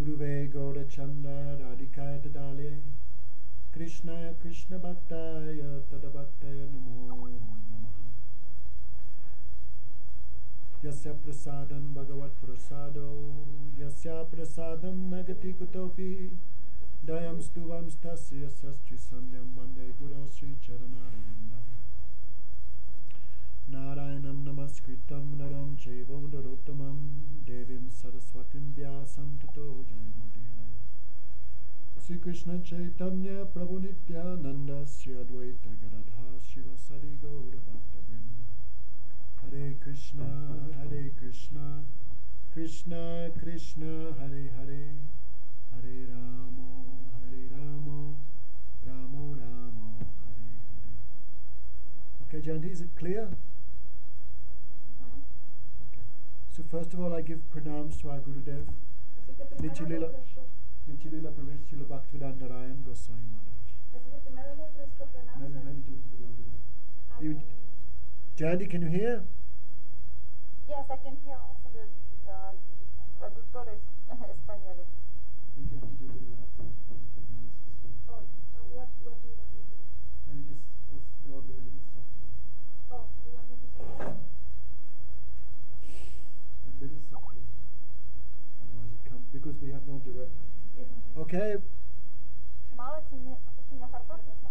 Guruve Gaura Chanda Radhikaya Tadale Krishnaya Krishna Bhaktaya Tadabhaktaya Namo Namaha. Yasya Prasadam Bhagavat Prasado Yasya Prasadam Magati Kutopi Dayam Stuvam Stasya Sastri Sandhyam Bande Guru Sri Charanarvindam Narayanam Namaskritam Naram Chaiva Narottamam Devim Saraswatim Vyasam Tato Jayamudira Sri Krishna Chaitanya Prabhu Nityananda Sri Advaita Gadadha Shiva Sadi Gaura Bhakta Vrinda Hare Krishna Krishna Krishna Hare Hare Hare Ramo Ramo Hare Hare. Okay, Janti, is it clear? Okay. So first of all, I give pranams to our Gurudev, Nichilila Pravesh Srila Bhaktivedanta Narayan Goswami Maharaj. Maybe do it over there. Janti, can you hear? Yes, I can hear also the traductores españoles. I think you have to do a little after. Oh, what do you want me to do? Maybe just go over there a little softly. Oh, you want me to say that? A little softly. Otherwise it comes, because we have no direct. Okay? Мало тебе меня хорошо слышно?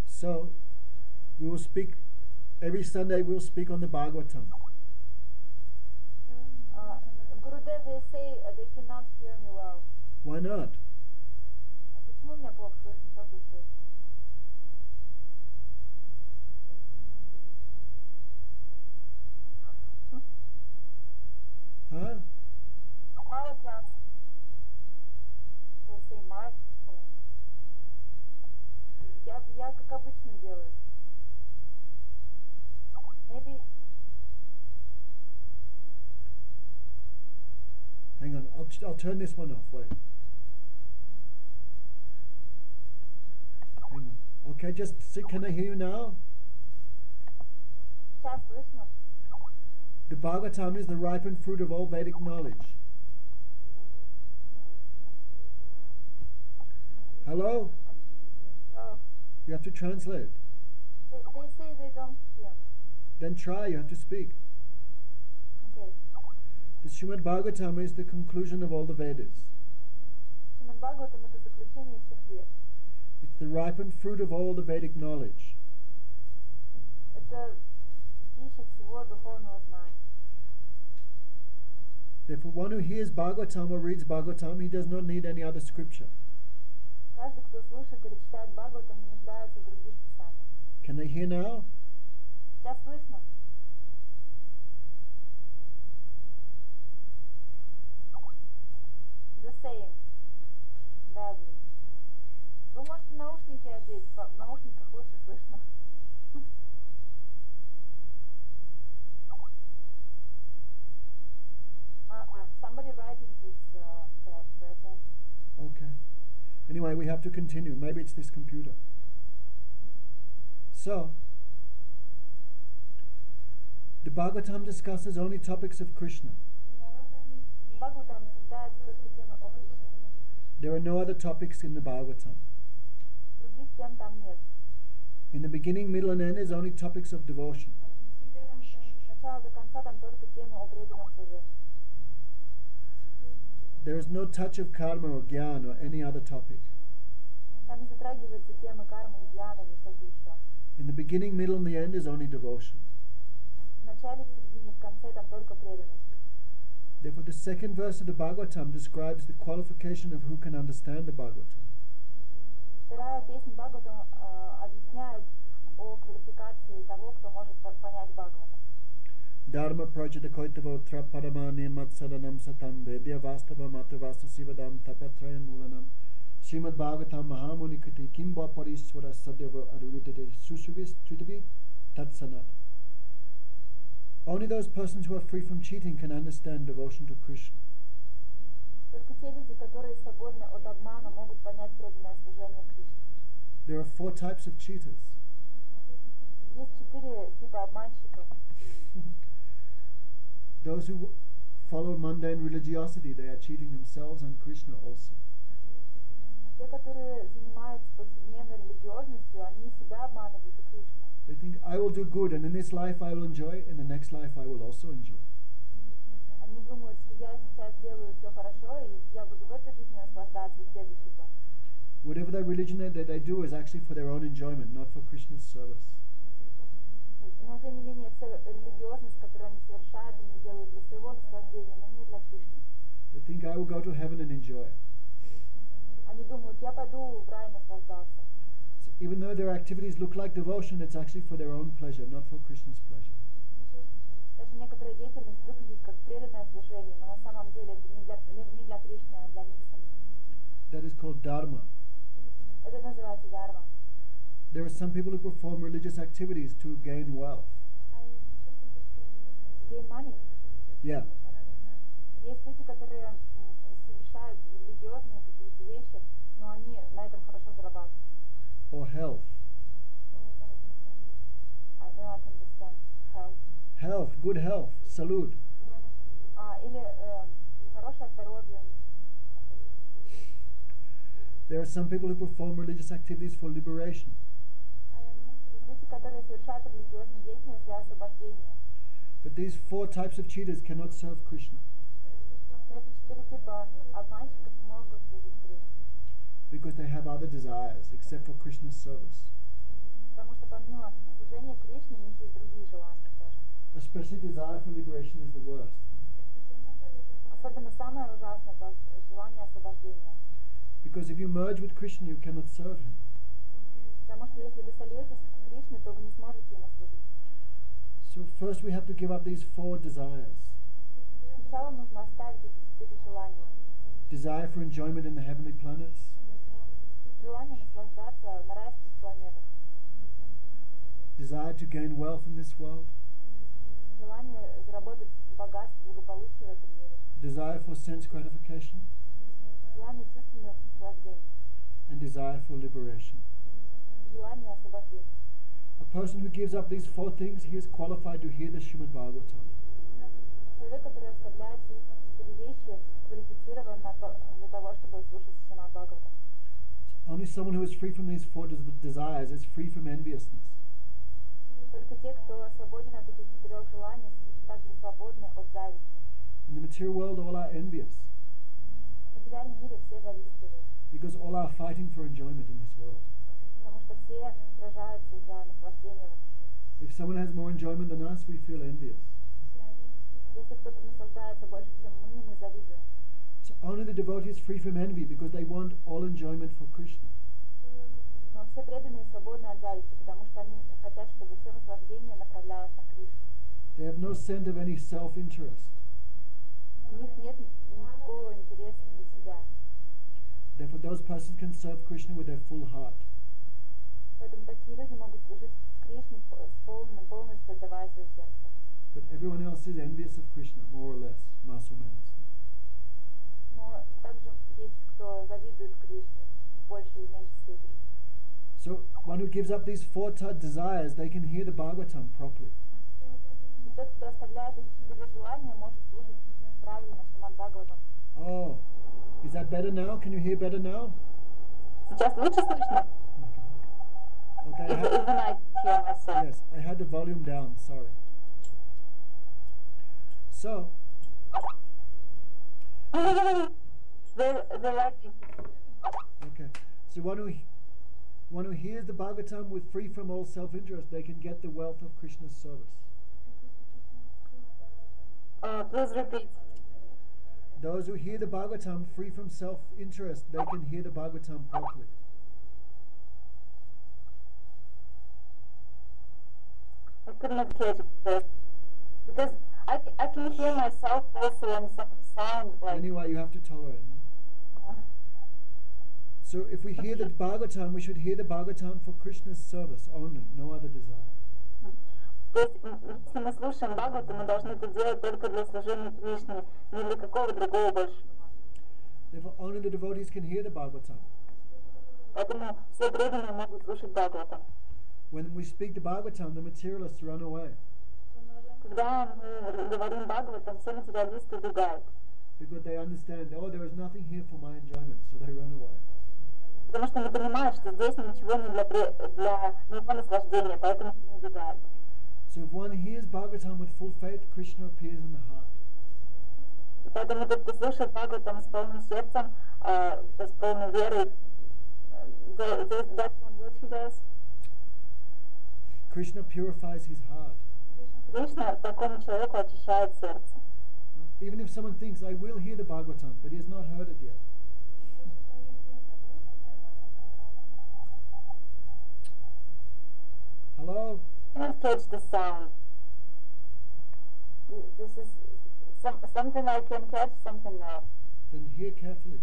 So, we will speak, every Sunday we will speak on the Bhagavatam. Gurudev, they say they cannot hear me well. Why not? Почему меня плохо слышно? Что случилось? Huh? Мало час. They say microphone. Я как обычно делаю. Maybe. Hang on, I'll turn this one off, wait. Hang on. Okay, just see, can I hear you now? Сейчас слышно? The Bhagavatam is the ripened fruit of all Vedic knowledge. Hello? Oh. You have to translate. They say they don't hear me. Then try, you have to speak. Okay. The Srimad Bhagavatam is the conclusion of all the Vedas. Srimad Bhagavatam это заключение всех вед. It's the ripened fruit of all the Vedic knowledge. Это пища всего духовного знания. Therefore, one who hears Bhagavatam or reads Bhagavatam, he does not need any other scripture. Каждый, кто слушает или читает Бхагаватам, не нуждается в других писаниях. Can they hear now? Сейчас слышно? The same. Badly. Вы можете наушники одеть, в наушниках лучше слышно. Somebody writing it's better. Okay. Anyway, we have to continue. Maybe it's this computer. So, the Bhagavatam discusses only topics of Krishna. Бхагаватам обсуждает только темы о Кришне. There are no other topics in the Bhagavatam. Других тем там нет. In the beginning, middle, and end is only topics of devotion. С начала до конца там только темы о преданном служении. There is no touch of karma or jnana or any other topic. Там не затрагиваются темы кармы, гьяна или что-то еще. In the beginning, middle, and the end is only devotion. В начале, в середине, в конце там только преданность. Therefore, the second verse of the Bhagavatam describes the qualification of who can understand the Bhagavatam. Вторая песня Бхагаватам объясняет о квалификации того, кто может понять Бхагаватам. Dharma prajatakoitavotra paramani matsadanam satam vedya vastava matavasta sivadam tapatrayan mulanam Srimad Bhagavatam Mahamuni Kriti Kimba Pariswara Sadyava Arurudite Susuvis Tudavi Tatsanat. Only those persons who are free from cheating can understand devotion to Krishna. Только те люди, которые свободны от обмана, могут понять преданное служение Кришне. There are 4 types of cheaters. Есть 4 типа обманщиков. Those who follow mundane religiosity, they are cheating themselves and Krishna also. Те, которые занимаются повседневной религиозностью, они себя обманывают и Кришну. They think, I will do good, and in this life I will enjoy, in the next life I will also enjoy. Они думают, что я сейчас делаю все хорошо, и я буду в этой жизни наслаждаться, и в следующей тоже. Whatever their religion that they do is actually for their own enjoyment, not for Krishna's service. Но тем не менее, вся религиозность, которую они совершают, они делают для своего наслаждения, но не для Кришны. They think, I will go to heaven and enjoy. Они думают, я пойду в рай наслаждаться. So even though their activities look like devotion, it's actually for their own pleasure, not for Krishna's pleasure. Даже некоторая деятельность выглядит как преданное служение, но на самом деле это не для Кришны, а для них самих. That is called dharma. Это называется дharma. There are some people who perform religious activities to gain wealth. Gain money. Yeah. Есть люди, которые совершают религиозные какие-то вещи, но они на этом хорошо зарабатывают. Or health. I don't understand. Health. Health, good health, salud. Или хорошее здоровье у них. There are some people who perform religious activities for liberation. Есть люди, которые совершают религиозную деятельность для освобождения. But these four types of cheaters cannot serve Krishna. Но эти 4 типа обманщиков не могут служить Кришне. Because they have other desires except for Krishna's service. Потому что помимо служения Кришне у них есть другие желания тоже. Especially desire for liberation is the worst. Особенно самое ужасное это желание освобождения. Because if you merge with Krishna, you cannot serve him. Потому что если вы сольетесь с Кришной, то вы не сможете ему служить. So first we have to give up these four desires. Сначала нужно оставить эти 4 желания. Desire for enjoyment in the heavenly planets. Желание наслаждаться на райских планетах. Desire to gain wealth in this world. Желание заработать богатство, благополучие в этом мире. Desire for sense gratification. Желание чувственных наслаждений. And desire for liberation. Желание освобождения. A person who gives up these four things, he is qualified to hear the Srimad Bhagavatam. Человек, который оставляет эти 4 вещи, квалифицирован для того, чтобы слушать Srimad Bhagavatam. Only someone who is free from these four desires is free from enviousness. Только те, кто свободен от этих 4 желаний, также свободны от зависти. In the material world, all are envious. В материальном мире все завистливые, Because all are fighting for enjoyment in this world. потому что все сражаются за наслаждение в этом мире. If someone has more enjoyment than us, we feel envious. Если кто-то наслаждается больше, чем мы завидуем. So only the devotee is free from envy because they want all enjoyment for Krishna. Но все преданные свободны от зависти, потому что они хотят, чтобы все наслаждение направлялось на Кришну. They have no sense of any self-interest. У них нет никакого интереса для себя. Therefore, those persons can serve Krishna with their full heart. Поэтому такие люди могут служить Кришне полностью отдавая свое сердце. But everyone else is envious of Krishna, more or less, más o menos. Но также есть кто завидует Кришне в большей или меньшей степени. So, one who gives up these four desires, they can hear the Bhagavatam properly. И тот, кто оставляет эти 4 желания, может слушать правильно Шримад Бхагаватам. Oh, is that better now? Can you hear better now? Сейчас лучше слышно? Okay. Even I hear myself. Yes, I had the volume down. Sorry. So, The writing. okay. So one who hears the Bhagavatam with free from all self-interest, they can get the wealth of Krishna's service. Please repeat. Those who hear the Bhagavatam free from self-interest, they can hear the Bhagavatam properly. I could not hear it because I can hear myself also and some sound like. Anyway, you have to tolerate. No? So if we hear the Bhagavatam, we should hear the Bhagavatam for Krishna's service only, no other desire. То есть, если мы слушаем Бхагаватам, мы должны это делать только для служения Кришне, не для какого другого больше. Therefore, only the devotees can hear the Bhagavatam. Поэтому все преданные могут слушать Бхагаватам. When we speak the Bhagavatam, the materialists run away. Когда мы говорим Бхагаватам, все материалисты убегают. Because they understand, oh, there is nothing here for my enjoyment, so they run away. Потому что они понимают, что здесь ничего не для моего наслаждения, поэтому они убегают. So if one hears Bhagavatam with full faith, Krishna appears in the heart. Поэтому тот, кто слушает Бхагаватам с полным сердцем, с полной верой, that's what he does. Krishna purifies his heart. Кришна такому человеку очищает сердце. Even if someone thinks, I will hear the Bhagavatam, but he has not heard it yet. Hello? I cannot catch the sound. This is something I can catch, something no. Then hear carefully.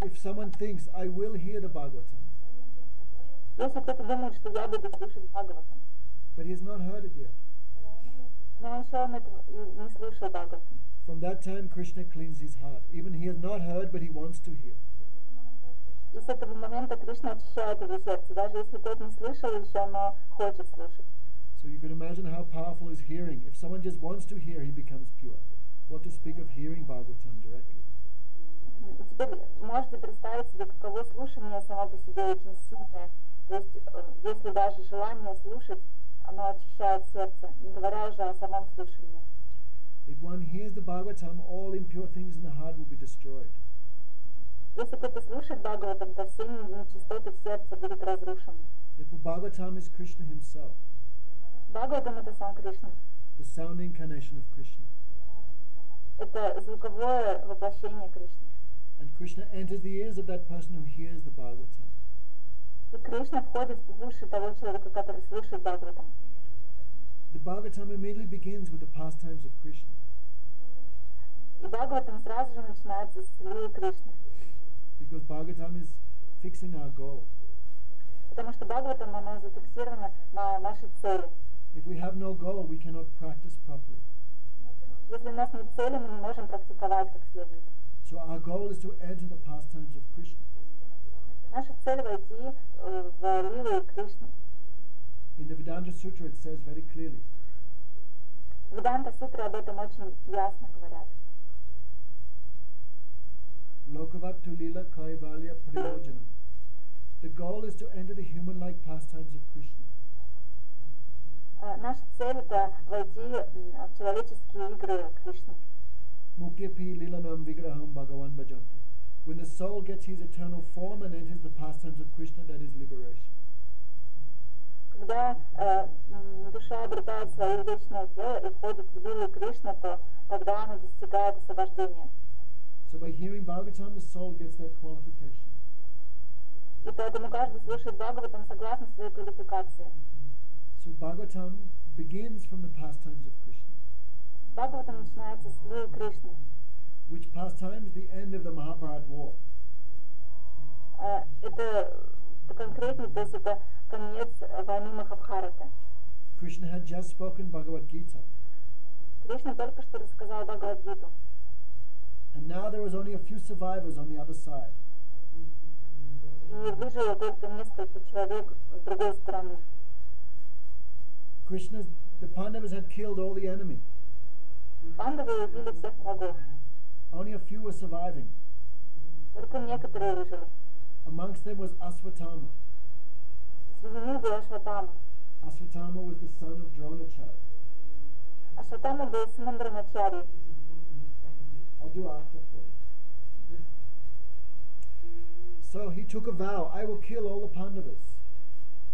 If someone thinks, I will hear the Bhagavatam, Если кто-то думает, что я буду слушать Бхагаватам, but he has not heard it yet, но он еще не слушал Бхагаватам. from that time Krishna cleans his heart. Even he has not heard, but he wants to hear. И с этого момента Кришна очищает его сердце, даже если тот не слышал еще, но хочет слушать. So you can imagine how powerful is hearing. If someone just wants to hear, he becomes pure. What to speak of hearing Bhagavatam directly? И теперь можете представить себе, каково слушание само по себе очень сильное. То есть, если даже желание слушать, оно очищает сердце, не говоря уже о самом слушании. If one hears the Bhagavatam, all impure things in the heart will be destroyed. Если кто-то слушает Бхагаватам, то все нечистоты в сердце будут разрушены. Therefore, Bhagavatam is Krishna himself, Бхагаватам — это сам Кришна. the sound incarnation of Krishna. Это звуковое воплощение Кришны. And Krishna enters the ears of that person who hears the Bhagavatam. И Кришна входит в уши того человека, который слушает Бхагаватам. The Bhagavatam immediately begins with the pastimes of Krishna. И Бхагаватам сразу же начинается с лилы Кришны. Because Bhagavatam is fixing our goal. Потому что Бхагаватам, оно зафиксировано на нашей цели. If we have no goal, we cannot practice properly. Если у нас нет цели, мы не можем практиковать как следует. So our goal is to enter the pastimes of Krishna. Наша цель — войти в лилы Кришны. In the Vedanta Sutra it says very clearly, Веданта сутры об этом очень ясно говорят. Lokavat tulila kaivalya prayojanam. The goal is to enter the human-like pastimes of Krishna. Наша цель — это войти в человеческие игры Кришны. Mukyapi lilanam vigraham bhagavan bhajante. When the soul gets his eternal form and enters the pastimes of Krishna, that is liberation. Когда душа обретает свое вечное тело и входит в лилы Кришны, то тогда она достигает освобождения. So by hearing Bhagavatam, the soul gets that qualification. И поэтому каждый слушает Бхагаватам согласно своей квалификации. So Bhagavatam begins from the pastimes of Krishna. Бхагаватам начинается с лил Кришны. Which pastimes? The end of the Mahabharata war. Это конкретно, то есть это конец войны Махабхараты. Krishna had just spoken Bhagavad Gita. Кришна только что рассказал Бхагавад-гиту. And now there was only a few survivors on the other side. И выжило только несколько человек с другой стороны. The Pandavas had killed all the enemy. Пандавы убили всех врагов. Only a few were surviving. Только некоторые выжили. Amongst them was Aswatthama. Среди них был Ашватама. Aswatthama was the son of Dronacharya. Ашватама был сыном Дроначарьи. I'll do after for you. So he took a vow, I will kill all the Pandavas.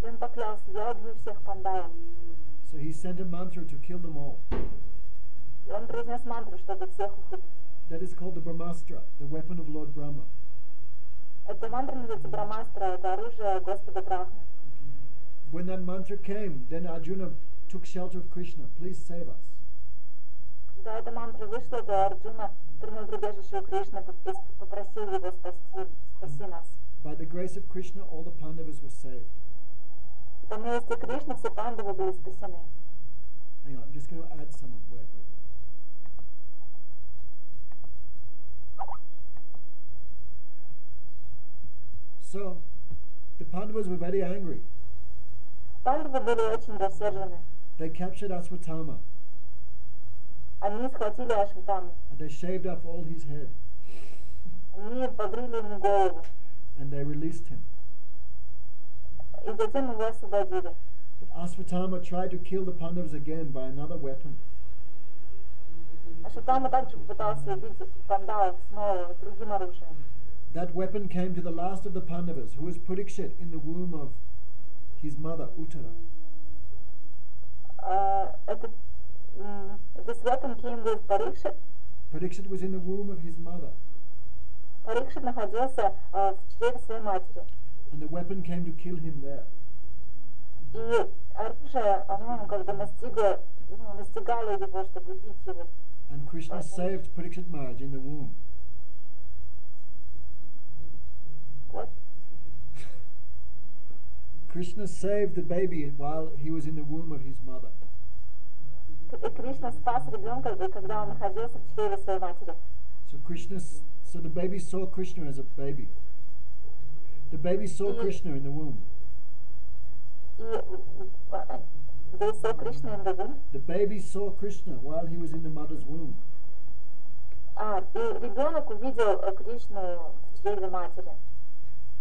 И он поклялся, я убью всех пандавов. So he sent a mantra to kill them all. И он произнес мантру, чтобы всех убить. That is called the Brahmastra, the weapon of Lord Brahma. Эта мантра называется Брахмастра, это оружие Господа Брахмы. When that mantra came, then Arjuna took shelter of Krishna. Please save us. Когда эта мантра вышла, то Арджуна принял прибежище у Кришны, попросил его спаси нас. By the grace of Krishna, all the Pandavas were saved. По милости Кришны все пандавы были спасены. Hang on, I'm just going to add someone. Wait. So, the Pandavas were very angry. Пандавы были очень рассержены. They captured Aswatthama Они схватили Ашватаму, and they shaved off all his head они побрили ему голову, and they released him. и затем его освободили. But Aswatthama tried to kill the Pandavas again by another weapon. Ашватама также попытался убить пандавов снова с другим оружием. That weapon came to the last of the Pandavas, who was Parikshit in the womb of his mother, Uttara. This weapon came with Parikshit. Parikshit was in the womb of his mother. Парикшит находился в чреве своей матери. And the weapon came to kill him there. И оружие, оно как бы настигало его, чтобы убить его. And Krishna saved Parikshit Maharaj in the womb. What? Krishna saved the baby while he was in the womb of his mother. Кришна спас ребенка, когда он находился в чреве своей матери. So the baby saw Krishna as a baby. The baby saw Krishna in the womb. They saw Krishna in the womb? The baby saw Krishna while he was in the mother's womb. И ребенок увидел Кришну в чреве матери.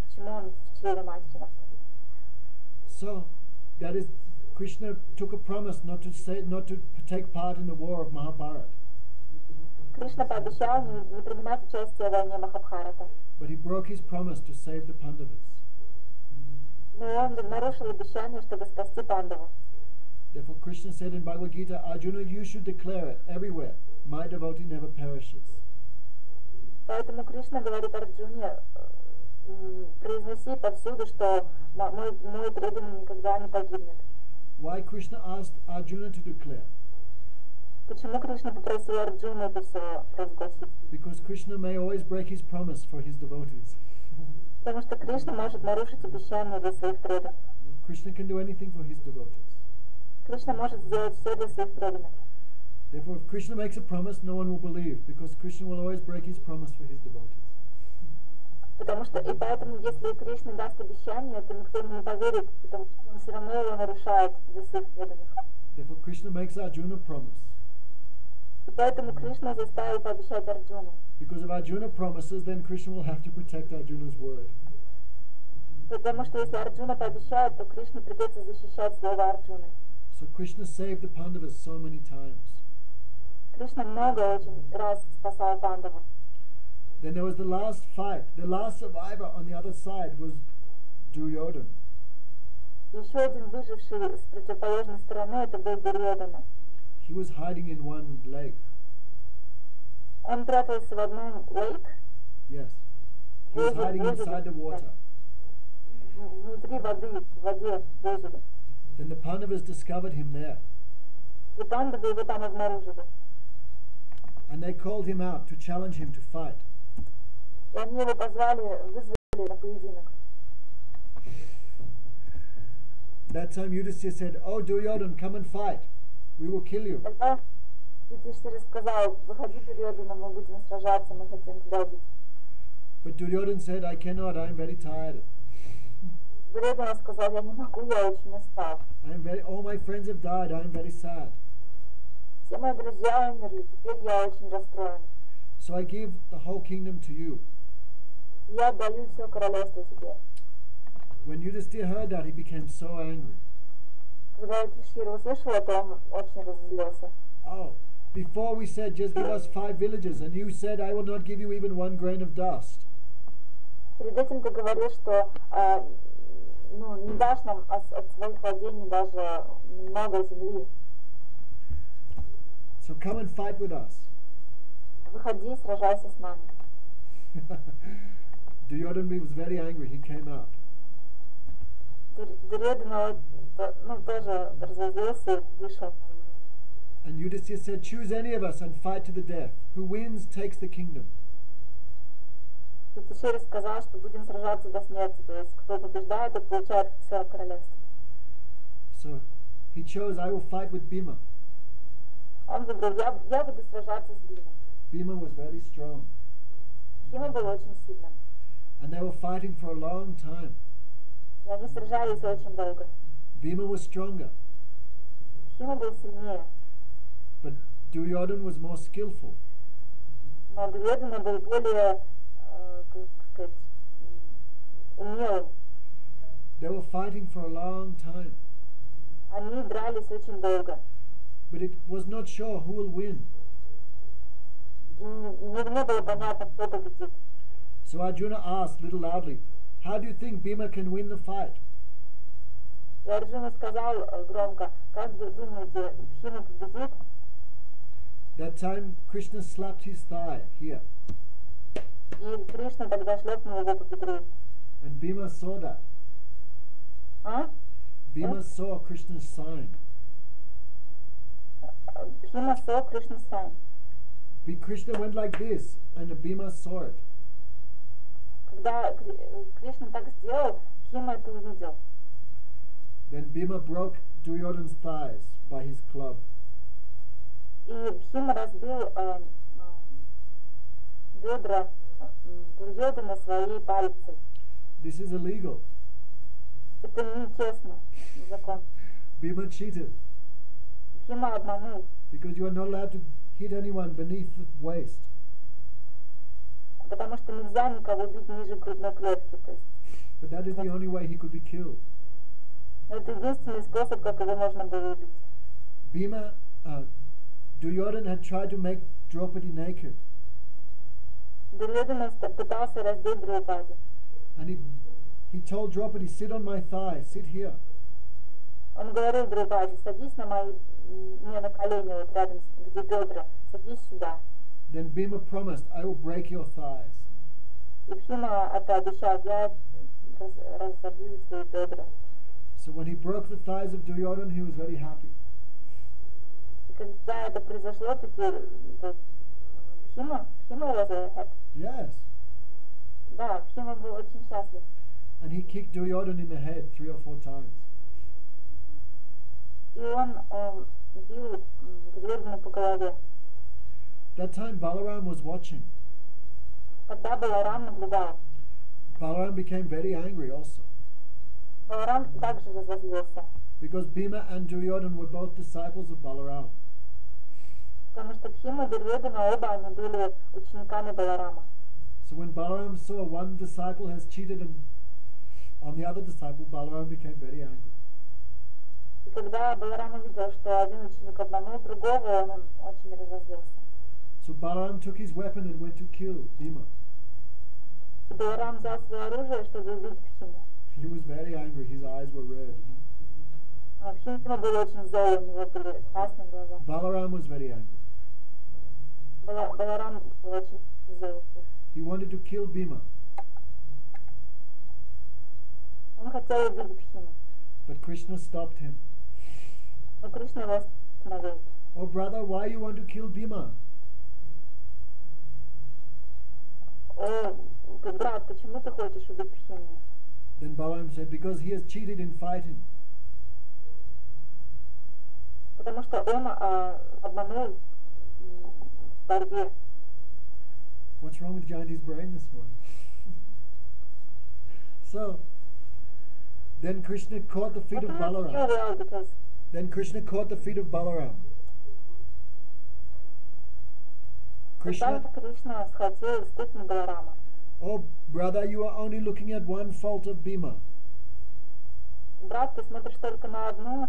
Почему он в чреве матери находится? So that is, Krishna took a promise not to take part in the war of Mahabharata. Кришна пообещал не принимать участие в войне Махабхарата. But he broke his promise to save the Pandavas. Но он нарушил обещание, чтобы спасти пандавов. Therefore Krishna said in Bhagavad Gita, Arjuna, you should declare it everywhere. My devotee never perishes. Поэтому Кришна говорит Арджуне, произнеси повсюду, что мой преданный никогда не погибнет. Why Krishna asked Arjuna to declare? Почему Кришна попросил Арджуну это все разгласить? Because Krishna may always break his promise for his devotees. Потому что Кришна может нарушить обещание для своих преданных. Krishna can do anything for his devotees. Кришна может сделать все для своих преданных. Therefore, if Krishna makes a promise, no one will believe, because Krishna will always break his promise for his devotees. Потому что, и поэтому, если Кришна даст обещание, то никто ему не поверит, потому что он все равно его нарушает для своих преданных. Therefore, Krishna makes Arjuna promise. И поэтому Кришна заставил пообещать Арджуну. Because if Arjuna promises, then Krishna will have to protect Arjuna's word. Потому что если Арджуна пообещает, то Кришне придется защищать слово Арджуны. So Krishna saved the Pandavas so many times. Кришна много очень раз спасал пандавов. Then there was the last fight. The last survivor on the other side was Duryodhana. Еще один выживший с противоположной стороны, это был Дурьодана. He was hiding in one lake. Он прятался в одном лейк. Yes. He was hiding inside the water. Внутри воды, в воде, в озере. Then the Pandavas discovered him there. И пандавы его там обнаружили. And they called him out to challenge him to fight. И они его позвали, вызвали на поединок. That time Yudhishthira said, "Oh Duryodhana, come and fight. We will kill you." Тогда Юдхиштхира сказал, выходи, Дурьодана, мы будем сражаться, мы хотим тебя убить. But Duryodhana said, "I cannot. I am very tired. Дурьодана сказал, я не могу, я очень устал. All my friends have died. I am very sad. Все мои друзья умерли, теперь я очень расстроен. So I give the whole kingdom to you." Я отдаю все королевство тебе. When Yudhishthira heard that, he became so angry. Когда Юдхиштхира услышал это, он очень разозлился. Oh, before we said, just give us 5 villages, and you said, I will not give you even 1 grain of dust. Перед этим ты говорил, что не дашь нам от своих владений даже немного земли. So come and fight with us. Выходи, сражайся с нами. Duryodhana was very angry. He came out. Дурьодана тоже разозлился и вышел. And Yudhishthira said, choose any of us and fight to the death. Who wins takes the kingdom. Юдхиштхира сказал, что будем сражаться до смерти, то есть кто побеждает, тот получает все королевство. So he chose, I will fight with Bhima. Он выбрал, я буду сражаться с Бимой. Bhima was very strong. Бима был очень сильным. And they were fighting for a long time. И они сражались очень долго. Bhima was stronger. Бхима был сильнее, but Duryodhana was more skillful. но Дурьодана был более, как сказать, умелым. They were fighting for a long time, Они дрались очень долго. but it was not sure who will win. И не было понятно, кто победит. So Arjuna asked little loudly, how do you think Bhima can win the fight? И Арджуна сказал громко, как вы думаете, Бхима победит? That time Krishna slapped his thigh here, И Кришна тогда шлепнул его по бедру. and Bhima saw that. А? Bhima saw Krishna's sign. Бхима saw Krishna's sign. Krishna went like this, and the Bhima saw it. Когда Кришна так сделал, Бхима это увидел. Then Bhima broke Duryodhana's thighs by his club. И Бхима разбил бедра Дурьодана своей пальцей. This is illegal. Это нечестно, закон. Bhima cheated Бхима обманул, because you are not allowed to hit anyone beneath the waist. потому что нельзя никого бить ниже грудной клетки. То есть, But that is the only way he could be killed. это единственный способ, как его можно было убить. Bhima, Duryodhana had tried to make Draupadi naked, Дурьодана пытался раздеть Драупади. and he told Draupadi, sit on my thigh, sit here. Он говорил Драупади, садись мне на колени, вот рядом, где бедра, садись сюда. Then Bhima promised, I will break your thighs. И Бхима это обещал, я разобью твои бедра. So when he broke the thighs of Duryodhana, he was very happy. И когда это произошло, Бхима was happy. Yes. Да, Бхима был очень счастлив. And he kicked Duryodhana in the head 3 or 4 times. И он бил Дурьодана по голове. That time Balaram was watching. Тогда Баларам наблюдал. Balaram became very angry also, Баларам также разозлился, because Bhima and Duryodhana were both disciples of Balaram. потому что Бхима и Дурьодана оба они были учениками Баларама. So when Balaram saw one disciple has cheated on the other disciple, Balaram became very angry. И когда Баларам увидел, что один ученик обманул другого, он очень разозлился. So Balaram took his weapon and went to kill Bhima. И Баларам взял свое оружие, чтобы убить Бхиму. He was very angry, his eyes were red. Бхима был очень зол, у него были красные глаза. Balaram was very angry. Баларам был очень зол. He wanted to kill Bhima, Он хотел убить Бхиму, but Krishna stopped him. но Кришна его остановил. Oh brother, why you want to kill Bhima? О, брат, почему ты хочешь убить Бхиму? Then Balaram said, because he has cheated in fighting. Потому что он обманул в борьбе. What's wrong with Jayanti's brain this morning? So, then Krishna caught the feet of Balaram. Well, because Then Krishna caught the feet of Balaram. Кришна схватил ступни Баларама. Oh brother, you are only looking at one fault of Bhima. Брат, ты смотришь только на один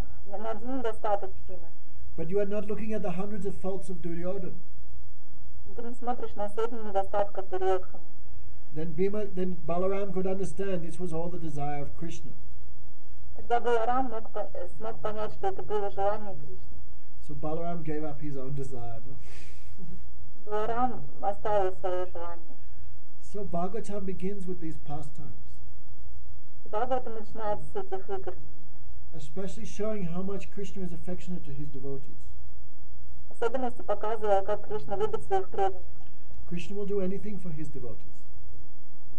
недостаток Бхимы. But you are not looking at the hundreds of faults of Duryodhana. Ты не смотришь на сотни недостатков Дурьодхана. Then Balaram could understand this was all the desire of Krishna. Тогда Баларам смог понять, что это было желание Кришны. So Balaram gave up his own desire. No? Баларам оставил свое желание. So Bhagavatam begins with these pastimes, Бхагаватам начинается с этих игр, especially showing how much Krishna is affectionate to his devotees. особенности показывая, как Кришна любит своих преданных. Krishna will do anything for his devotees.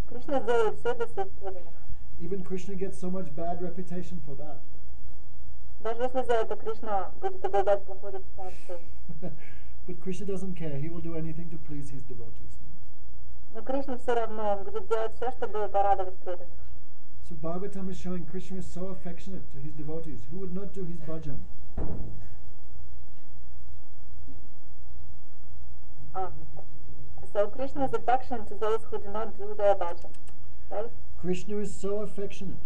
Кришна сделает все для своих преданных. Even Krishna gets so much bad reputation for that. Даже если за это Кришна будет обладать плохой репутацией. But Krishna doesn't care. He will do anything to please his devotees. Но Кришне все равно, он будет делать все, чтобы порадовать преданных. So Bhagavatam is showing Krishna is so affectionate to his devotees. Who would not do his bhajan? Ah, so Krishna is affectionate to those who do not do their bhajan, right? Krishna is so affectionate.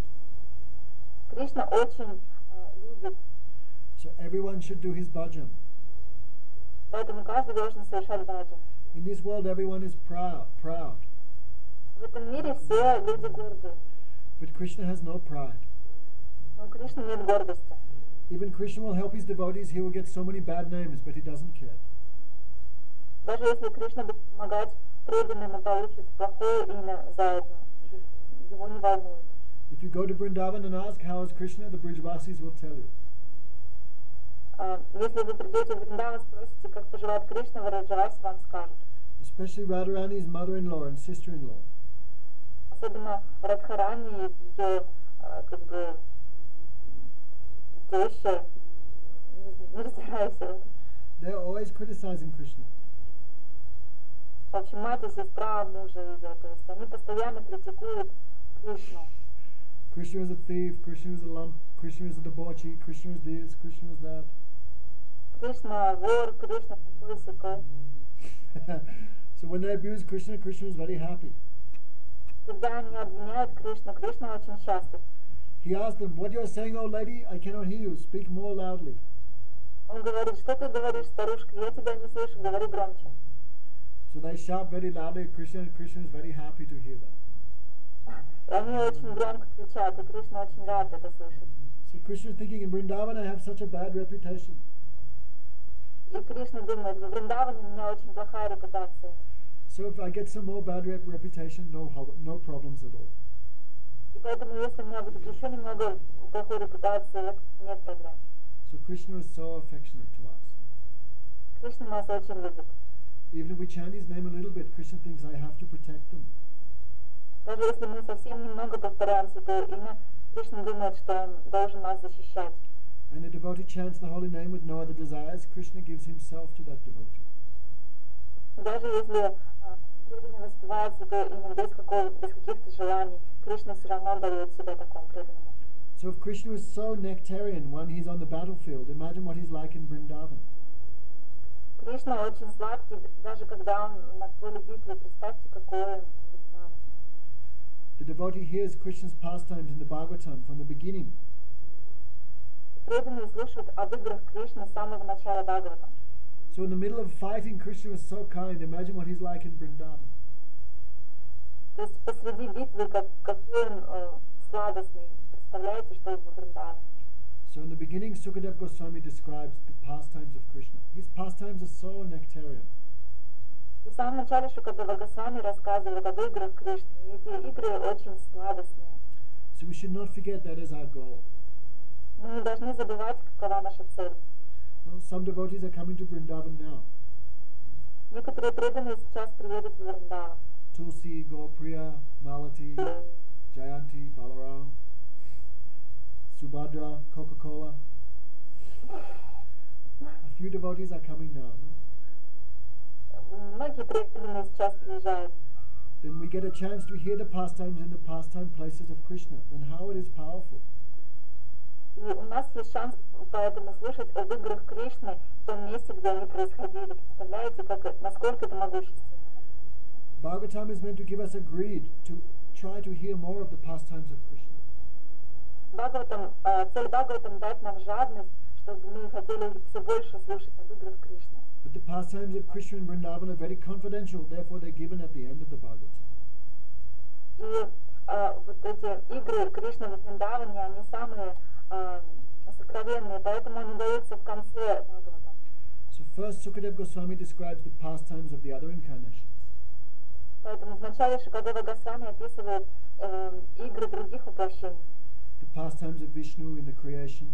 Кришна очень любит, So everyone should do his bhajan. поэтому каждый должен совершать баджан. In this world, everyone is proud. В этом мире все люди гордые, But Krishna has no pride. но у Кришны нет гордости. Even Krishna will help his devotees, he will get so many bad names, but he doesn't care. Даже если Кришна будет помогать преданным и получит плохое имя за это, его не волнует. If you go to Vrindavan and ask, how is Krishna, the Brijvasis will tell you. Если вы придете в Вриндаван, спросите, как поживает Кришна, Враджаваси вам скажут. Especially Radharani's mother-in-law and sister-in-law. Особенно Радхарани и ее, как бы, теща, не разбираюсь в этом. They're always criticizing Krishna. В общем, мать и сестра мужа ее, то есть они постоянно критикуют Кришну. Krishna is a thief, Krishna is a lump, Krishna is a debauchee, Krishna is this, Krishna is that. Кришна вор, Кришна такой-сякой. So when they abuse Krishna, Krishna is very happy. Когда они обвиняют Кришну, Кришна очень счастлив. He asked them, what you're saying, old lady, I cannot hear you, speak more loudly. Он говорит, что ты говоришь, старушка, я тебя не слышу, говори громче. So they shout very loudly at Krishna, and Krishna is very happy to hear that. И они очень громко кричат, и Кришна очень рад это слышать. So Krishna is thinking, in Vrindavan I have such a bad reputation. И Кришна думает, во Вриндаване у меня очень плохая репутация. So if I get some more bad reputation, no problems at all. И поэтому, если у меня будет еще немного плохой репутации, нет проблем. So Krishna is so affectionate to us. Кришна нас очень любит. Even if we chant his name a little bit, Krishna thinks I have to protect them. Даже если мы совсем немного повторяем святое имя, Кришна думает, что он должен нас защищать. And a devotee chants the holy name with no other desires, Krishna gives himself to that devotee. Даже если преданный воспевает святое имя без каких-то желаний, Кришна все равно дает себя такому преданному. So if Krishna is so nectarian when he's on the battlefield, imagine what he's like in Vrindavan. Кришна очень сладкий, даже когда он на поле битвы, представьте, какой он. The devotee hears Krishna's pastimes in the Bhagavatam from the beginning. Преданные слушают об играх Кришны с самого начала Бхагаватам. So in the middle of fighting, Krishna was so kind. Imagine what he's like in Vrindavan. То есть посреди битвы, какой он сладостный. Представляете, что во Вриндаване. So in the beginning, Sukadeva Goswami describes the pastimes of Krishna. His pastimes are so nectarian. И в самом начале Шукадева Госвами рассказывает об играх Кришны. И эти игры очень сладостные. So we should not forget that as our goal. Мы не должны забывать, какова наша цель. Well, some devotees are coming to Vrindavan now. Некоторые преданные сейчас приедут в Вриндаван. Tulsi, Gopriya, Malati, Jayanti, Balaram, Subhadra, Coca-Cola. A few devotees are coming now. No? Многие преданные сейчас приезжают. Then we get a chance to hear the pastimes in the pastime places of Krishna. Then how it is powerful. И у нас есть шанс поэтому слушать об играх Кришны в том месте, где они происходили. Представляете, насколько это могущественно? Bhagavatam is meant to give us a greed to try to hear more of the pastimes of Krishna. Цель Бхагаватам дать нам жадность, чтобы мы хотели все больше слушать об играх Кришны. But the pastimes of Krishna in Vrindavan are very confidential, therefore they're given at the end of the Bhagavatam. И вот эти игры Кришны в Вриндаване, они самые сокровенные, поэтому они даются в конце Бхагаватам. So first Sukadeva Goswami describes the pastimes of the other incarnations. Поэтому вначале Шукадева Госвами описывает игры других воплощений. The pastimes of Vishnu in the creation.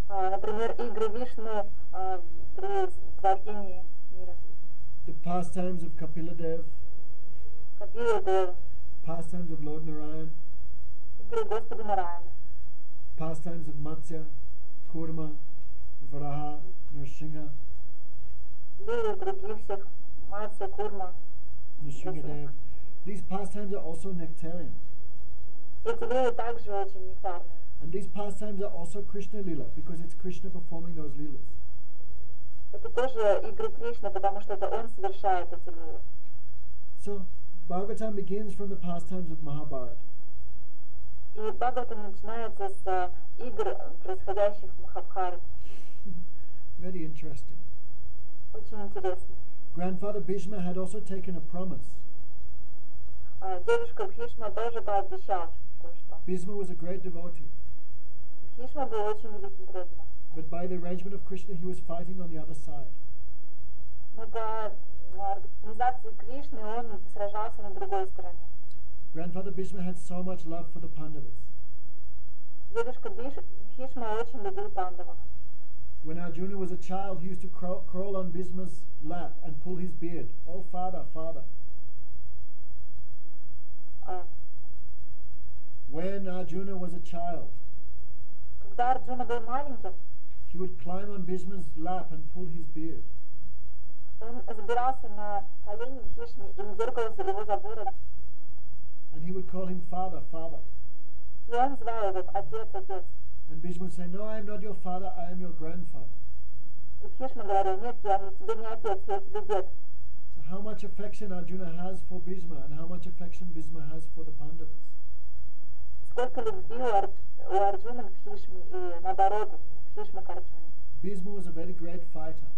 Например, игры Вишну при творении мира. The pastimes of Kapila Dev. Капила Дева. Pastimes of Lord Narayan. Игры Господа Нараяна. Pastimes of Matsya, Kurma, Varaha, Nrsimha. Лилы других всех, Матья, Курма. Nrsimhadev. These pastimes are also nectarian. Эти лилы также очень нектарные. And these pastimes are also Krishna Lila, because it's Krishna performing those Leelas. Это тоже игры Кришны, потому что это он совершает эти игры. So Bhagavatam begins from the pastimes of Mahabharata. И Бхагаватам начинается с игр, происходящих в Махабхарате. Very interesting. Очень интересно. Grandfather Bhishma had also taken a promise. Дедушка Бхишма тоже пообещал кое-что. Bhishma was a great devotee, Бхишма был очень великим преданным. but by the arrangement of Krishna, he was fighting on the other side. Но по организации Кришны он сражался на другой стороне. Grandfather Bhishma had so much love for the Pandavas. Дедушка Бхишма очень любил пандавов. When Arjuna was a child, he used to crawl on Bhishma's lap and pull his beard. Oh, father, father. When Arjuna was a child, Когда Арджуна был маленьким, he would climb on Bhishma's lap and pull his beard. он забирался на колени Бхишме и дергался его за бороду. And he would call him father, father. И он звал его отец, отец. And Bhishma would say, no, I am not your father, I am your grandfather. И Бхишма говорил, нет, я тебе не отец, я тебе дед. So how much affection Arjuna has for Bhishma and how much affection Bhishma has for the Pandavas. Сколько любви у Арджуны к Бхишме и наоборот, Бхишма к Арджуне. Bhishma was a very great fighter.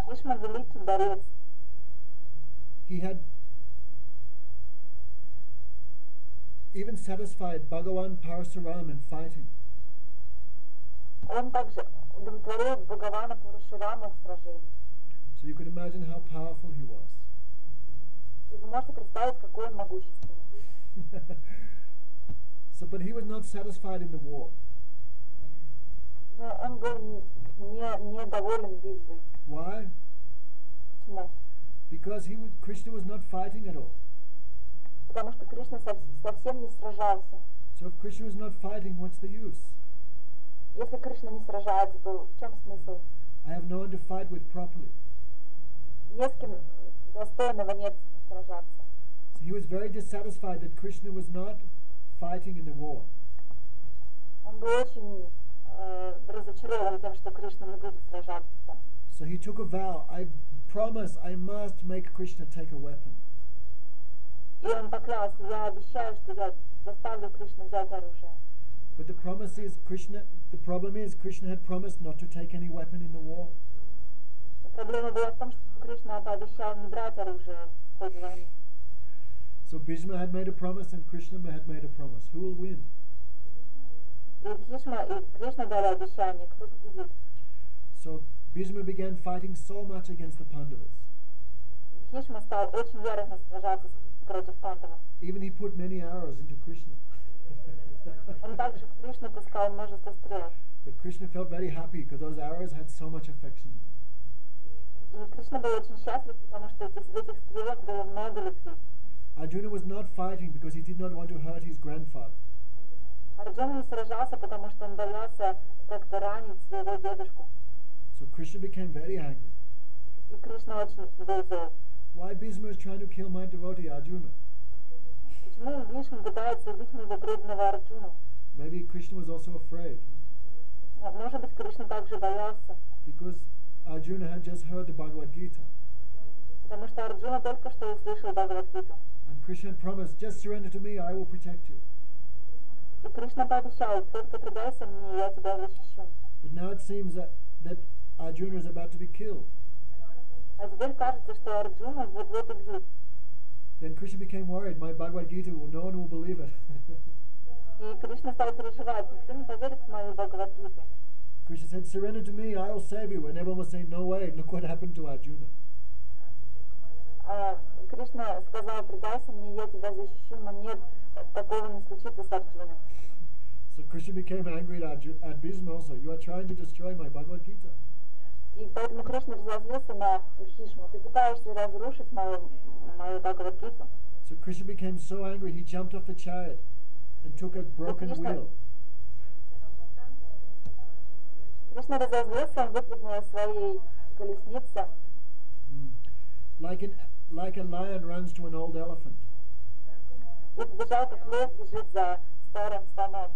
Бхишма великий борец. He had even satisfied Bhagavan Parasuram in fighting. Он также удовлетворил Бхагавана Парашурама в сражении. So you could imagine how powerful he was. И вы можете представить, какой он могущественный. So, but he was not satisfied in the war. Но он был недоволен битвой. Why? Почему? Because Krishna was not fighting at all. Потому что Кришна совсем не сражался. So if Krishna was not fighting, what's the use? Если Кришна не сражается, то в чем смысл? I have no one to fight with properly. Не с кем достойного нет сражаться. So he was very dissatisfied that Krishna was not fighting in the war. Он был очень разочарован тем, что Кришна не будет сражаться. So he took a vow, I promise I must make Krishna take a weapon. И он поклялся, я обещаю, что я заставлю Кришну взять оружие. But the problem is Krishna had promised not to take any weapon in the war. Проблема была в том, что Кришна пообещал не брать оружие в ходе войны. So Bhishma had made a promise and Krishna had made a promise. Who will win? И Бхишма и Кришна дали обещание, кто победит. So Bhishma began fighting so much against the Pandavas. Бхишма стал очень яростно сражаться против пандавов. Even he put many arrows into Krishna. Он также в Кришну пускал множество стрел. But Krishna felt very happy because those arrows had so much affection in them. И Кришна был очень счастлив, потому что в этих стрелах было много любви. Arjuna was not fighting because he did not want to hurt his grandfather. Арджуна не сражался, потому что он боялся как-то ранить своего дедушку. So Krishna became very angry. И Кришна очень был зол. Why Bhishma is trying to kill my devotee Arjuna? Почему Бхишма пытается убить моего преданного Арджуну? Maybe Krishna was also afraid. Может быть, Кришна также боялся. Because Arjuna had just heard the Bhagavad Gita. Потому что Арджуна только что услышал Бхагавад-гиту. And Krishna had promised, just surrender to me, I will protect you. И Кришна пообещал, только предайся мне, я тебя защищу. But now it seems that Arjuna is about to be killed. А теперь кажется, что Арджуна вот-вот убьют. Then Krishna became worried, my Bhagavad Gita, no one will believe it. И Кришна стал переживать, никто не поверит в мою Бхагавад-гиту. Krishna said, surrender to me, I will save you. And everyone was saying, no way, look what happened to Arjuna. Кришна сказал, предайся мне, я тебя защищу, но нет, такого не случится с Арджуной. So Krishna became angry at Bhishma also. You are trying to destroy my Bhagavad Gita. И поэтому Кришна разозлился на Бхишму. Ты пытаешься разрушить мою Бхагавад-гиту. So Krishna became so angry, he jumped off the chariot and took a broken wheel. Кришна разозлился, он выпрыгнул из своей колесницы. Like a lion runs to an old elephant. И побежал, как лев бежит за старым слоном.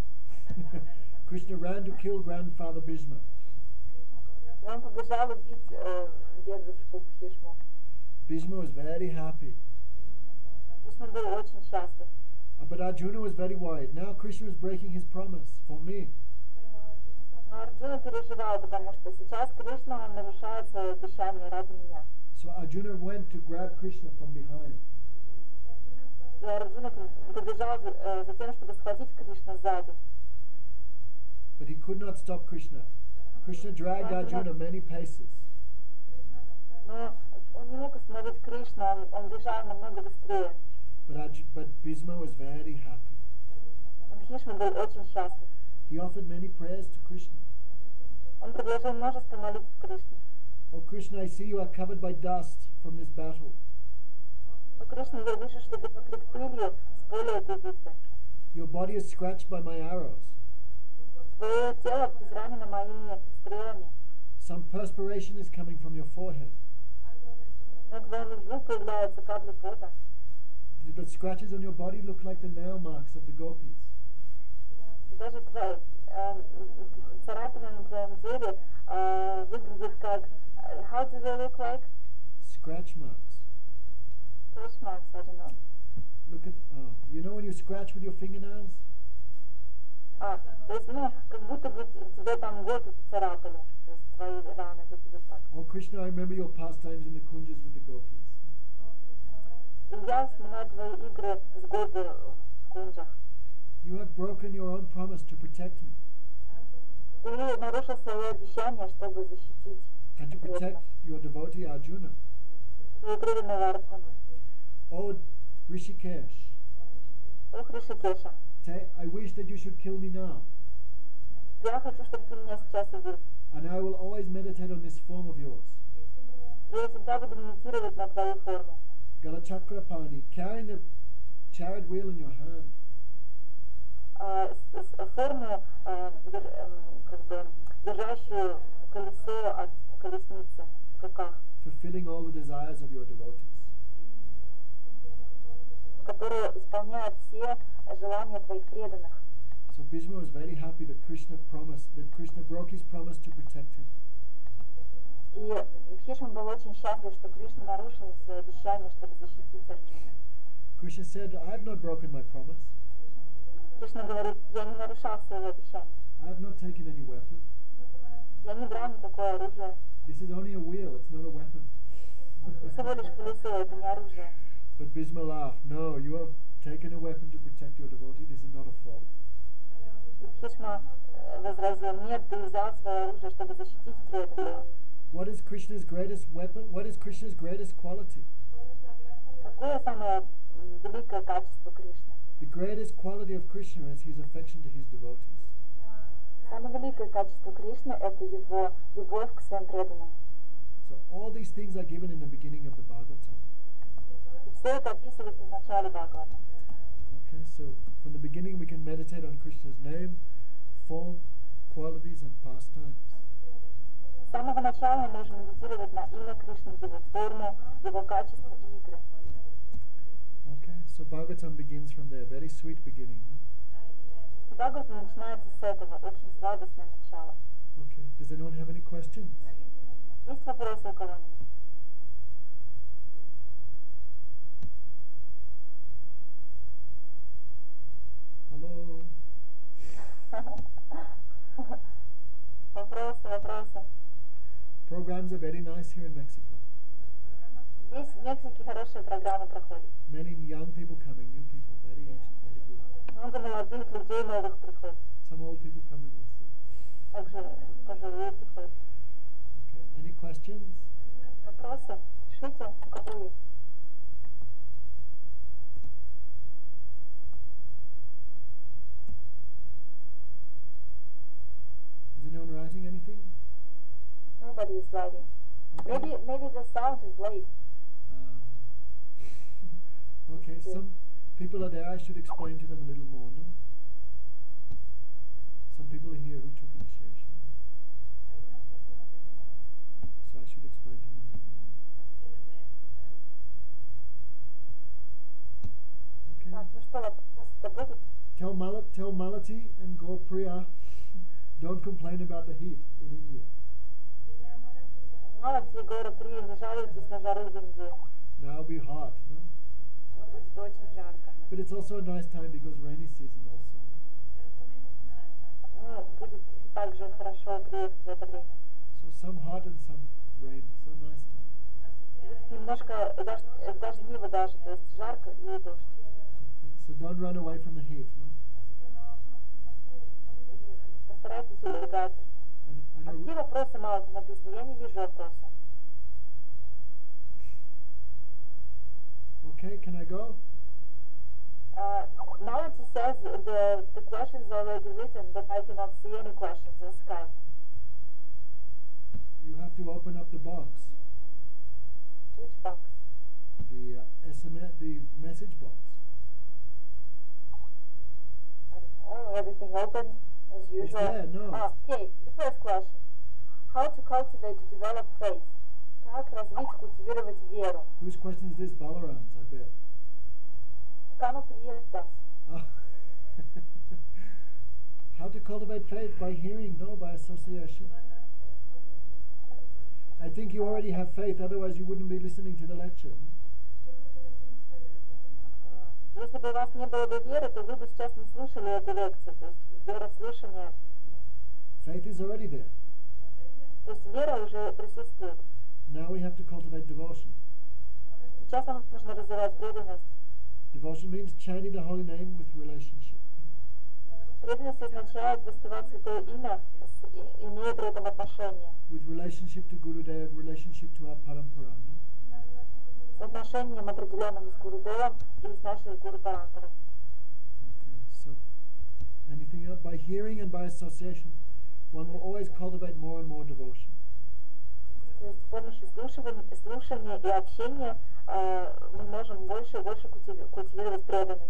Krishna ran to kill grandfather Bhishma. И он побежал убить дедушку Бхишму. Bhishma was very happy. Бхишма был очень счастлив. But Arjuna was very worried. Now Krishna was breaking his promise for me. Но Арджуна переживал, потому что сейчас Кришна, он нарушает свое обещание ради меня. So Arjuna went to grab Krishna from behind. И Арджуна побежал за тем, чтобы схватить Кришну сзади. But he could not stop Krishna. Krishna dragged Arjuna many paces. Но он не мог остановить Кришну, он бежал намного быстрее. But Bhishma was very happy. Бхишма был очень счастлив. He offered many prayers to Krishna. Он предложил множество молитв Кришне. Oh Krishna, I see you are covered by dust from this battle. О Кришна, я вижу, что ты покрыт пылью с поля этой битвы. Your body is scratched by my arrows. Твое тело изранено моими стрелами. Some perspiration is coming from your forehead. На твоем лбу появляются капли пота. The scratches on your body look like the nail marks of the gopis. И даже твои царапины на твоем теле выглядят как... How do they look like? Scratch marks. Scratch marks, I don't know. Look at, oh, you know when you scratch with your fingernails? То есть, ну, как будто бы тебе там гопи поцарапали. То есть твои раны выглядят так. Oh Krishna, I remember your pastimes in the kunjas with the gopis. И я вспоминаю твои игры с гопи в кунджах. You have broken your own promise to protect me. Ты нарушил свое обещание, чтобы защитить And to protect your devotee Arjuna. твою преданного Арджуну. Oh Rishikesh, Ох, Ришикеша, I wish that you should kill me now. я хочу, чтобы ты меня сейчас убил. And I will always meditate on this form of yours. Я всегда буду медитировать на твою форму. Galachakrapani, carrying the chariot wheel in your hand. Форму, как бы, держащую колесо от колесницы в руках, Fulfilling all the desires of your devotees. которая исполняет все желания твоих преданных. So Bhishma was very happy that Krishna broke his promise to protect him. И Бхишма был очень счастлив, что Кришна нарушил свое обещание, чтобы защитить Арджуну. Krishna said, I have not broken my promise. Кришна говорит, я не нарушал своего обещания. I have not taken any weapon. Я не брал никакое оружие. This is only a wheel, it's not a weapon. Всего лишь колесо, это не оружие. But Bhishma laughed, no, you have taken a weapon to protect your devotee, this is not a fault. И Бхишма возразил, нет, ты взял свое оружие, чтобы защитить преданного. What is Krishna's greatest weapon? What is Krishna's greatest quality? Какое самое великое качество Кришны? The greatest quality of Krishna is his affection to his devotees. Самое великое качество Кришны – это его любовь к своим преданным. So all these things are given in the beginning of the Bhagavatam. И все это описывается в начале Бхагавата. Okay, so from the beginning we can meditate on Krishna's name, form, qualities and pastimes. С самого начала мы можем медитировать на имя Кришны, его форму, его качество и игры. Okay, so Bhagavatam begins from there, very sweet beginning. No? Бхагаватам начинается с этого, очень сладостное начало. Okay, does anyone have any questions? Есть вопросы у кого-нибудь? Hello? Вопросы. Programs are very nice here in Mexico. Здесь в Мексике хорошие программы проходят. Many young people coming, new people, very ancient, very good. Много молодых людей новых приходит. Some old people coming also. Также пожилые приходят. Okay, any questions? Вопросы? Пишите, у кого есть. Is anyone writing anything? Nobody is writing. Okay. Maybe the sound is late. Okay, some people are there. I should explain to them a little more, no? Some people are here who took initiation. So I should explain to them a little more. Okay. Так, ну что, вопросы-то будут? Tell Malati and Gopriya, don't complain about the heat in India. Молодцы, Гора При, не жалуйтесь на жару в Индии. Now it'll be hot, no? Будет очень жарко. But it's also a nice time because rainy season also. Ну, будет также хорошо приехать в это время. So some hot and some rain. So nice time. Будет немножко дождливо даже, то есть жарко и дождь. Okay. So don't run away from the heat, no? Постарайтесь избегать. I А know, где вопросы Малати написано? Я не вижу вопроса. okay, can I go? Malati says the questions are already written, but I cannot see any questions in Skype. You have to open up the box. Which box? The SMS, the message box. I don't know. Everything opened as It's usual. there, no. Okay, the first question. How to cultivate, to develop faith? Как развить, культивировать веру? Whose question is this? Balaram's, I bet. Кому приезда? Oh. How to cultivate faith? By hearing, no, by association. I think you already have faith, otherwise you wouldn't be listening to the lecture. Если бы у вас не было бы веры, то вы бы сейчас не слушали эту лекцию. То есть вера в слушание. Faith is already there. То есть вера уже присутствует. Now we have to cultivate devotion. Сейчас нам нужно развивать преданность. Devotion means chanting the holy name with relationship. Преданность означает воспевать святое имя, имея при этом отношение. With relationship to Gurudev, relationship to our parampara. No? С отношением определенным с Гурудевом и с нашей Гуру Парампарой. Okay, so anything else? By hearing and by association, one will always cultivate more and more devotion. То есть с помощью слушания и общения мы можем больше и больше культивировать преданность.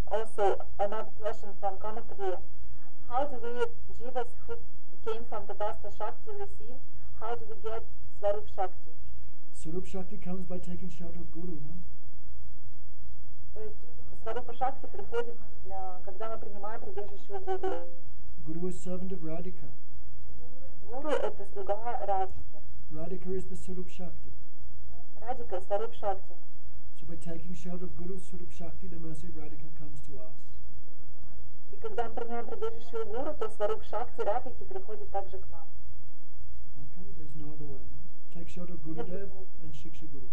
Also, another question from Kanapriya. How do we, jivas who came from the Vasta Shakti, receive? How do we get Svarup Shakti? Swarup Shakti comes by taking shelter of Guru, no? То есть Сварупа Шакти приходит, когда мы принимаем прибежище у Гуру. Guru is servant of Radhika. Гуру — это слуга Радхики. Radhika is the Swarup Shakti. Радика — Сваруп Шакти. So by taking shelter of Guru, Swarup Shakti, the mercy of Radhika comes to us. И когда мы принимаем прибежище у Гуру, то Сваруп Шакти Радхики приходит также к нам. Okay, there's no other way. No? Take shelter of Gurudev and Shiksha Guru.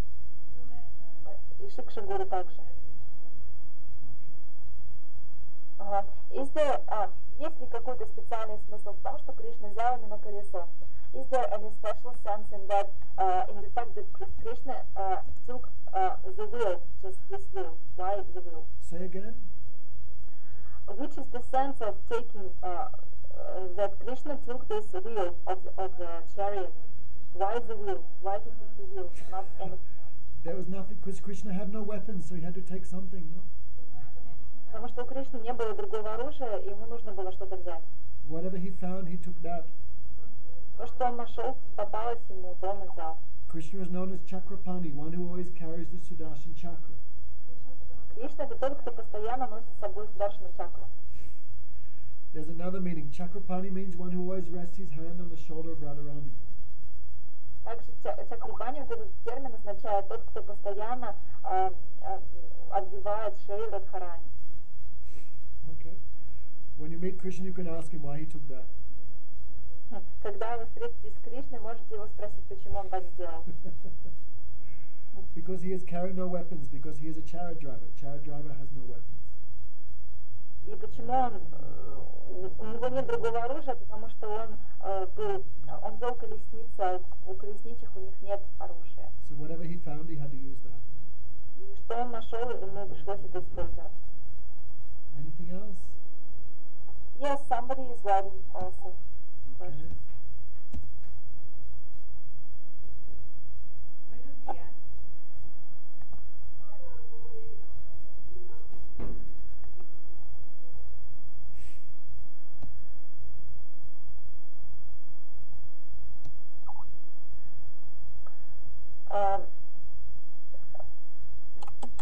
И Шикша Гуру также. Okay. Есть ли какой-то специальный смысл в том, что Кришна взял именно колесо? Is there any special sense in that, in the fact that Krishna took the wheel, just this wheel? Why the wheel? Say again? Which is the sense of taking that Krishna took this wheel of the chariot? Why the wheel? Why he took the wheel, not anything else? There was nothing, because Krishna had no weapons, so he had to take something, no? Потому что у Кришны не было другого оружия, и ему нужно было что-то взять. Whatever he found, he took that. То, что он нашел, попалось ему, то он и взял. Krishna is known as Chakrapani, one who always carries the Sudarshan Chakra. Кришна — это тот, кто постоянно носит с собой Сударшана чакру. There's another meaning. Chakrapani means one who always rests his hand on the shoulder of Radharani. Также чакрупани, вот этот термин означает тот, кто постоянно обвивает шею Радхарани. Okay. When you meet Krishna, you can ask him why he took that. Когда вы встретитесь с Кришной, можете его спросить, почему он так сделал. Because he is carrying no weapons, because he is a chariot driver. Chariot driver has no weapons. И почему у него нет другого оружия, потому что он вел колесницу, а у колесничих у них нет оружия. So whatever he found, he had to use that. И что он нашел, ему пришлось это использовать. Anything else? Yes, somebody is writing also. Okay. Buenos días.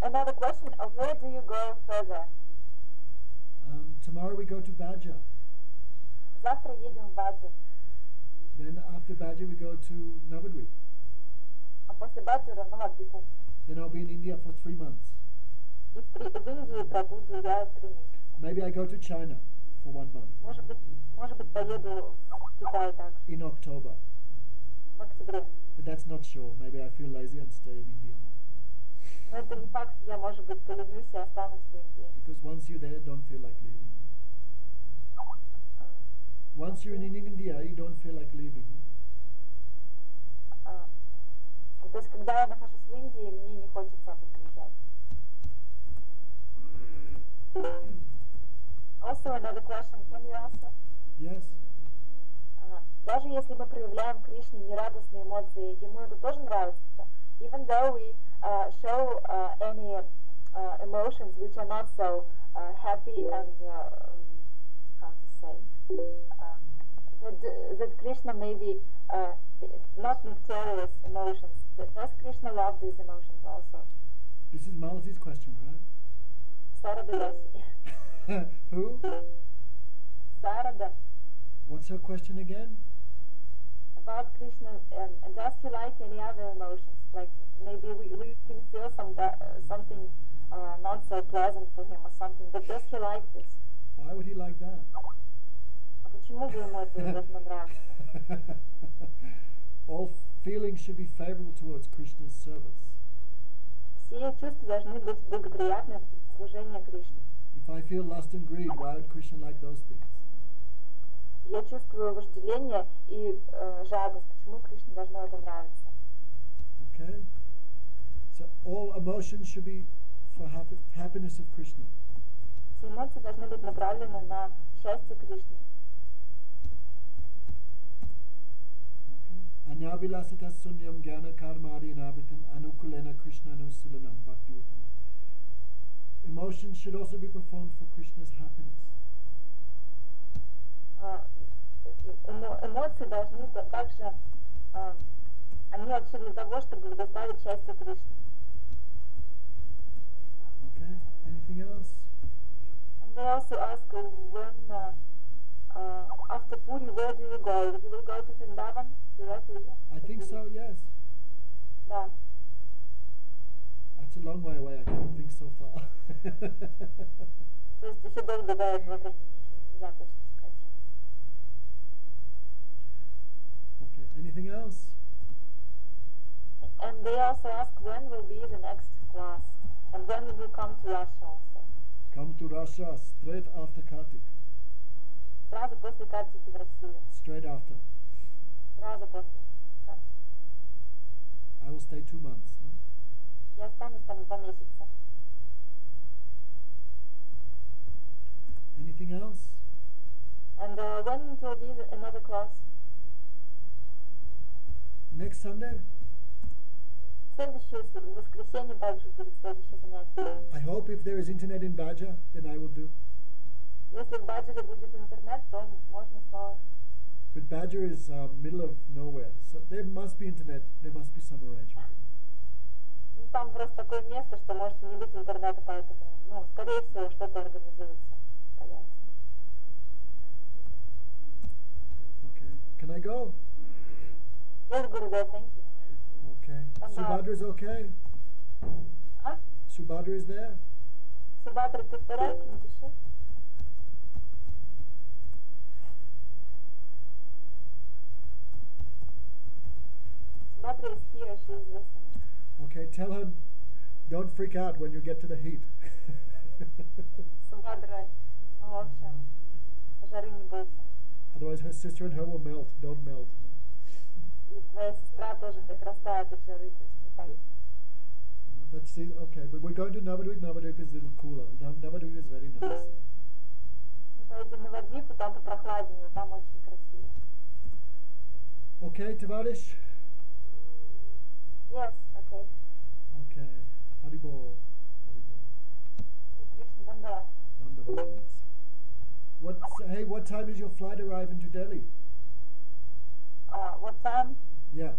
Another question, where do you go further? Tomorrow we go to Baja. Завтра едем в Баджи. Then after Badger we go to Navadvip. А после Баджара в Навадвипу. Then I'll be in India for 3 months. И в Индии пробуду я 3 месяца. Maybe I go to China for 1 month. Может быть, поеду в Китай также. In October. В октябре. But that's not sure. Maybe I feel lazy and stay in India more. Но это не факт, я, может быть, поленюсь и останусь в Индии. Because once you're there, don't feel like leaving. Once you're in India, you don't feel like leaving. No? То есть, когда я нахожусь в Индии, мне не хочется оттуда уезжать. Also, another question, can you answer? Yes. Даже если мы проявляем Кришне нерадостные эмоции, ему это тоже нравится. Even though we show any emotions which are not so happy and how to say that Krishna may be not nectarious emotions. Does Krishna love these emotions also? This is Malati's question, right? Sarada Dasi. Who? Sarada. What's her question again? About Krishna, does he like any other emotions? Like maybe we can feel something not so pleasant for him or something, but does he like this? Why would he like that? А почему бы ему это должно нравиться? All feelings should be favorable towards Krishna's service. Все чувства должны быть благоприятны в служении Кришне. If I feel lust and greed, why would Krishna like those things? Я чувствую вожделение и жадность. Почему Кришне должно это нравиться? Okay. So all emotions should be for happiness of Krishna. Все эмоции должны быть направлены на счастье Кришны. Anyabilasata sunyam jnana karmadi navitam anukulena Krishna anusilanam bhakti uttama. Emotions should also be performed for Krishna's happiness. Эмоции должны также, они вообще для того, чтобы доставить счастье Кришне. Okay, anything else? And they also ask when after Puri, where do you go? You will go to Vrindavan directly? I think so, yes. Да. That's a long way away, I don't think so far. То есть еще долго до этого времени, нельзя точно сказать. Okay, anything else? And they also ask when will be the next class, and when will you come to Russia also? Come to Russia straight after Kartik. Сразу после Картики в Россию. Straight after. Сразу после Картики. I will stay 2 months. No? Я останусь там 2 месяца. Anything else? And when will be another class? Next Sunday? Следующее воскресенье также будет следующее занятие. I hope if there is internet in Baja, then I will do. Если в Баджаре будет интернет, то можно снова. But Badger is middle of nowhere, so there must be internet, there must be some arrangement. Там просто такое место, что может не быть интернета, поэтому, скорее всего, что-то организуется. Появится. Okay, can I go? Yes, Gurudev, thank you. Okay. Subhadra is okay? А? Subhadra is there? Субхадра, ты в порядке? Напиши. Subhadra is here, she is listening. Okay, tell her, don't freak out when you get to the heat. Субхадра, в общем, жары не бойся. Otherwise her sister and her will melt. Don't melt. И твоя сестра тоже как растает от жары, то есть не так. Let's see. Okay, but we're going to Navadvip. Navadvip is a little cooler. Navadvip is very nice. Мы поедем на Навадвипу, там попрохладнее, там очень красиво. Okay, Tavarish? Yes, okay. Okay. Haribol. Haribol. Krishna Dandava. Hey, what time is your flight arrive into Delhi? What time? Yeah.